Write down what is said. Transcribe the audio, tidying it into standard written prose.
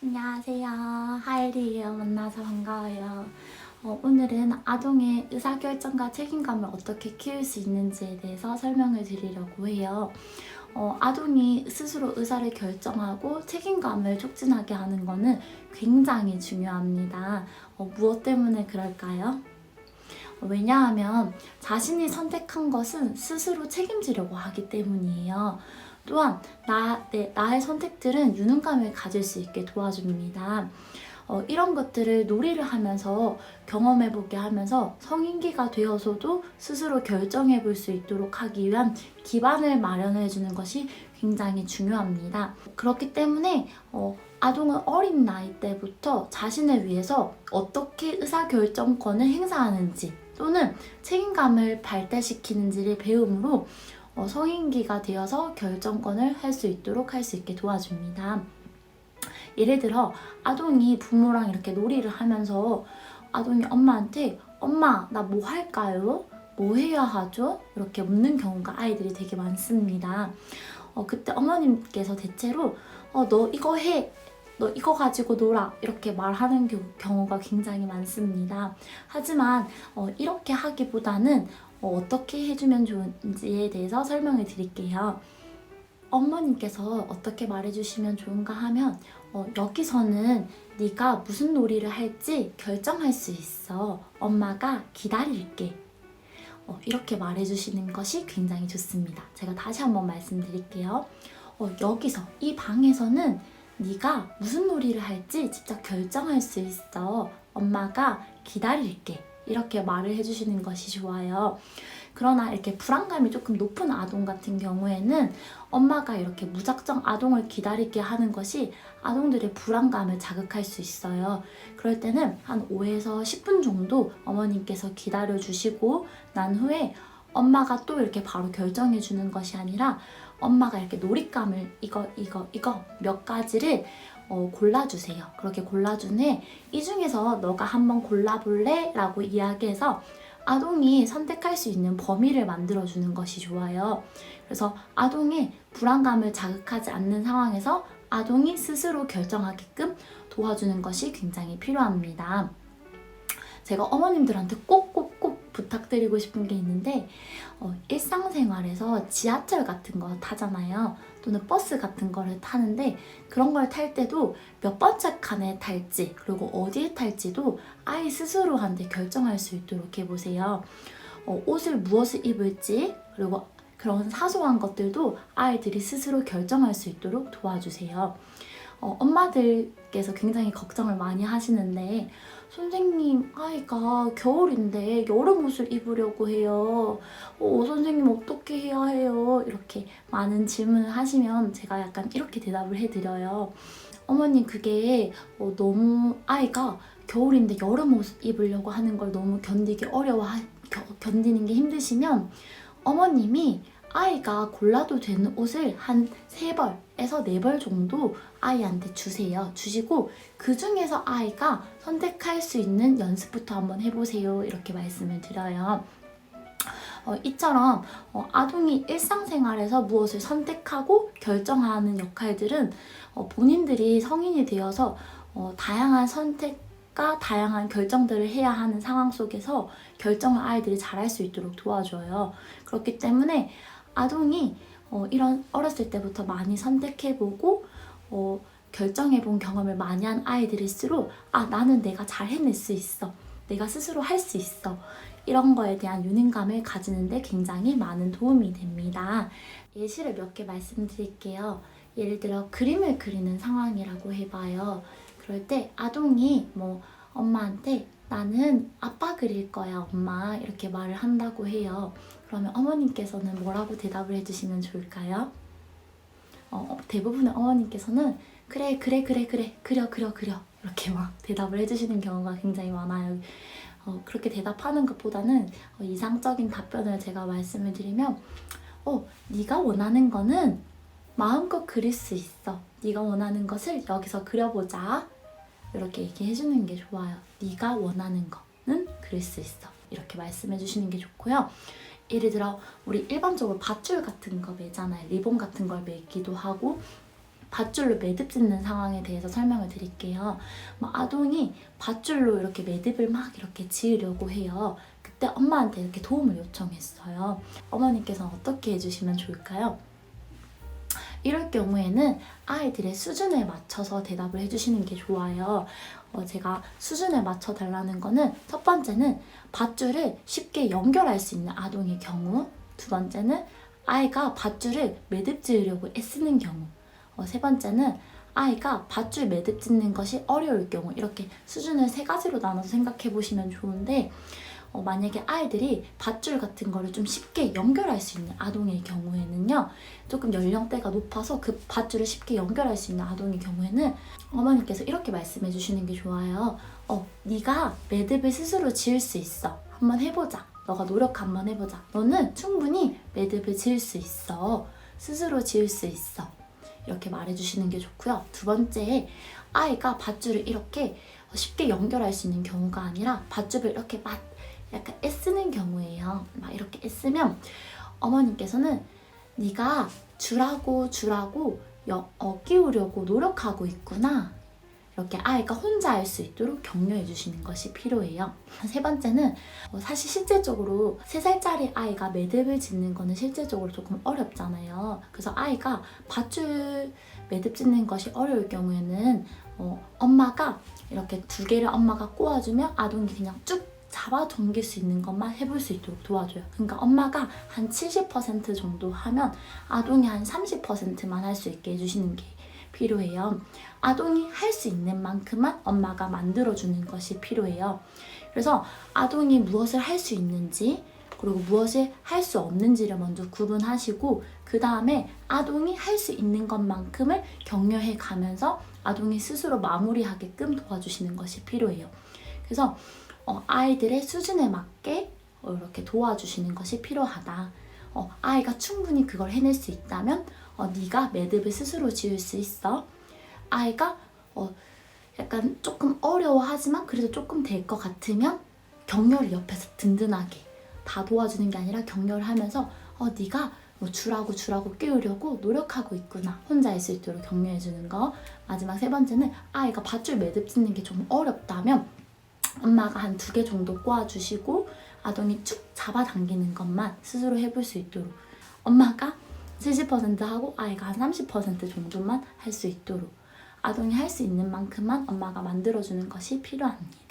안녕하세요. 하이리예요. 만나서 반가워요. 오늘은 아동의 의사결정과 책임감을 어떻게 키울 수 있는지에 대해서 설명을 드리려고 해요. 아동이 스스로 의사를 결정하고 책임감을 촉진하게 하는 것은 굉장히 중요합니다. 무엇 때문에 그럴까요? 왜냐하면 자신이 선택한 것은 스스로 책임지려고 하기 때문이에요. 또한 나의 선택들은 유능감을 가질 수 있게 도와줍니다. 이런 것들을 놀이를 하면서 경험해보게 하면서 성인기가 되어서도 스스로 결정해볼 수 있도록 하기 위한 기반을 마련해주는 것이 굉장히 중요합니다. 그렇기 때문에 아동은 어린 나이 때부터 자신을 위해서 어떻게 의사결정권을 행사하는지 또는 책임감을 발달시키는지를 배움으로 성인기가 되어서 결정권을 할 수 있게 도와줍니다. 예를 들어 아동이 부모랑 이렇게 놀이를 하면서 아동이 엄마한테 엄마 나 뭐 할까요? 뭐 해야 하죠? 이렇게 묻는 경우가 아이들이 되게 많습니다. 그때 어머님께서 대체로 너 이거 해! 너 이거 가지고 놀아! 이렇게 말하는 경우가 굉장히 많습니다. 하지만 이렇게 하기보다는 어떻게 해주면 좋은지에 대해서 설명을 드릴게요. 어머님께서 어떻게 말해주시면 좋은가 하면 여기서는 네가 무슨 놀이를 할지 결정할 수 있어. 엄마가 기다릴게. 이렇게 말해주시는 것이 굉장히 좋습니다. 제가 다시 한번 말씀드릴게요. 여기서 이 방에서는 네가 무슨 놀이를 할지 직접 결정할 수 있어. 엄마가 기다릴게. 이렇게 말을 해주시는 것이 좋아요. 그러나 이렇게 불안감이 조금 높은 아동 같은 경우에는 엄마가 이렇게 무작정 아동을 기다리게 하는 것이 아동들의 불안감을 자극할 수 있어요. 그럴 때는 한 5에서 10분 정도 어머님께서 기다려주시고 난 후에 엄마가 또 이렇게 바로 결정해 주는 것이 아니라 엄마가 이렇게 놀잇감을 이거 몇 가지를 골라주세요. 그렇게 골라준 후에 이 중에서 너가 한번 골라볼래? 라고 이야기해서 아동이 선택할 수 있는 범위를 만들어주는 것이 좋아요. 그래서 아동의 불안감을 자극하지 않는 상황에서 아동이 스스로 결정하게끔 도와주는 것이 굉장히 필요합니다. 제가 어머님들한테 꼭꼭꼭 부탁드리고 싶은 게 있는데 일상생활에서 지하철 같은 거 타잖아요. 또는 버스 같은 거를 타는데 그런 걸 탈 때도 몇 번째 칸에 탈지 그리고 어디에 탈지도 아이 스스로한테 결정할 수 있도록 해보세요. 옷을 무엇을 입을지 그리고 그런 사소한 것들도 아이들이 스스로 결정할 수 있도록 도와주세요. 엄마들께서 굉장히 걱정을 많이 하시는데 선생님 아이가 겨울인데 여름 옷을 입으려고 해요. 선생님 어떻게 해야 해요? 이렇게 많은 질문을 하시면 제가 약간 이렇게 대답을 해드려요. 어머님 그게 너무 아이가 겨울인데 여름 옷 입으려고 하는 걸 너무 견디는 게 힘드시면 어머님이 아이가 골라도 되는 옷을 한 3벌에서 4벌 정도 아이한테 주시고 그 중에서 아이가 선택할 수 있는 연습부터 한번 해보세요. 이렇게 말씀을 드려요. 이처럼 아동이 일상생활에서 무엇을 선택하고 결정하는 역할들은 본인들이 성인이 되어서 다양한 선택과 다양한 결정들을 해야 하는 상황 속에서 결정을 아이들이 잘할 수 있도록 도와줘요. 그렇기 때문에 아동이 이런 어렸을 때부터 많이 선택해보고 결정해본 경험을 많이 한 아이들일수록 나는 내가 잘 해낼 수 있어. 내가 스스로 할 수 있어. 이런 거에 대한 유능감을 가지는데 굉장히 많은 도움이 됩니다. 예시를 몇 개 말씀드릴게요. 예를 들어 그림을 그리는 상황이라고 해봐요. 그럴 때 아동이 엄마한테 나는 아빠 그릴 거야 엄마 이렇게 말을 한다고 해요. 그러면 어머님께서는 뭐라고 대답을 해주시면 좋을까요? 대부분의 어머님께서는 그래 그려 이렇게 막 대답을 해주시는 경우가 굉장히 많아요. 그렇게 대답하는 것보다는 이상적인 답변을 제가 말씀을 드리면 네가 원하는 거는 마음껏 그릴 수 있어. 네가 원하는 것을 여기서 그려보자. 이렇게 얘기해주는 게 좋아요. 네가 원하는 거는 그릴 수 있어. 이렇게 말씀해주시는 게 좋고요. 예를 들어 우리 일반적으로 밧줄 같은 거 매잖아요. 리본 같은 걸 매기도 하고 밧줄로 매듭 짓는 상황에 대해서 설명을 드릴게요. 아동이 밧줄로 이렇게 매듭을 막 이렇게 지으려고 해요. 그때 엄마한테 이렇게 도움을 요청했어요. 어머니께서는 어떻게 해주시면 좋을까요? 이럴 경우에는 아이들의 수준에 맞춰서 대답을 해주시는 게 좋아요. 제가 수준에 맞춰 달라는 거는 첫 번째는 밧줄을 쉽게 연결할 수 있는 아동의 경우, 두 번째는 아이가 밧줄을 매듭 지으려고 애쓰는 경우, 세 번째는 아이가 밧줄 매듭 짓는 것이 어려울 경우, 이렇게 수준을 세 가지로 나눠서 생각해 보시면 좋은데, 만약에 아이들이 밧줄 같은 거를 좀 쉽게 연결할 수 있는 아동의 경우에는요, 조금 연령대가 높아서 그 밧줄을 쉽게 연결할 수 있는 아동의 경우에는 어머니께서 이렇게 말씀해 주시는 게 좋아요. 네가 매듭을 스스로 지을 수 있어. 한번 해보자. 너가 노력 한번 해보자. 너는 충분히 매듭을 지을 수 있어. 스스로 지을 수 있어. 이렇게 말해주시는 게 좋고요. 두 번째, 아이가 밧줄을 이렇게 쉽게 연결할 수 있는 경우가 아니라 밧줄을 이렇게 막 약간 애쓰는 경우예요. 막 이렇게 애쓰면 어머님께서는 네가 주라고 끼우려고 노력하고 있구나. 이렇게 아이가 혼자 할 수 있도록 격려해 주시는 것이 필요해요. 세 번째는 사실 실제적으로 3살짜리 아이가 매듭을 짓는 거는 실제적으로 조금 어렵잖아요. 그래서 아이가 밧줄 매듭 짓는 것이 어려울 경우에는 엄마가 이렇게 2개를 엄마가 꼬아주면 아동이 그냥 쭉 잡아 당길 수 있는 것만 해볼 수 있도록 도와줘요. 그러니까 엄마가 한 70% 정도 하면 아동이 한 30%만 할 수 있게 해주시는 게 필요해요. 아동이 할 수 있는 만큼만 엄마가 만들어주는 것이 필요해요. 그래서 아동이 무엇을 할 수 있는지, 그리고 무엇을 할 수 없는지를 먼저 구분하시고, 그 다음에 아동이 할 수 있는 것만큼을 격려해 가면서 아동이 스스로 마무리하게끔 도와주시는 것이 필요해요. 그래서 아이들의 수준에 맞게 이렇게 도와주시는 것이 필요하다. 아이가 충분히 그걸 해낼 수 있다면 네가 매듭을 스스로 지을 수 있어. 아이가 약간 조금 어려워하지만 그래도 조금 될 것 같으면 격려를 옆에서 든든하게 다 도와주는 게 아니라 격려를 하면서 네가 주라고 끼우려고 노력하고 있구나. 혼자 할 수 있도록 격려해주는 거. 마지막 3번째는 아이가 밧줄 매듭 짓는 게 좀 어렵다면 엄마가 한 2개 정도 꼬아주시고 아동이 쭉 잡아당기는 것만 스스로 해볼 수 있도록, 엄마가 70% 하고 아이가 한 30% 정도만 할 수 있도록 아동이 할 수 있는 만큼만 엄마가 만들어주는 것이 필요합니다.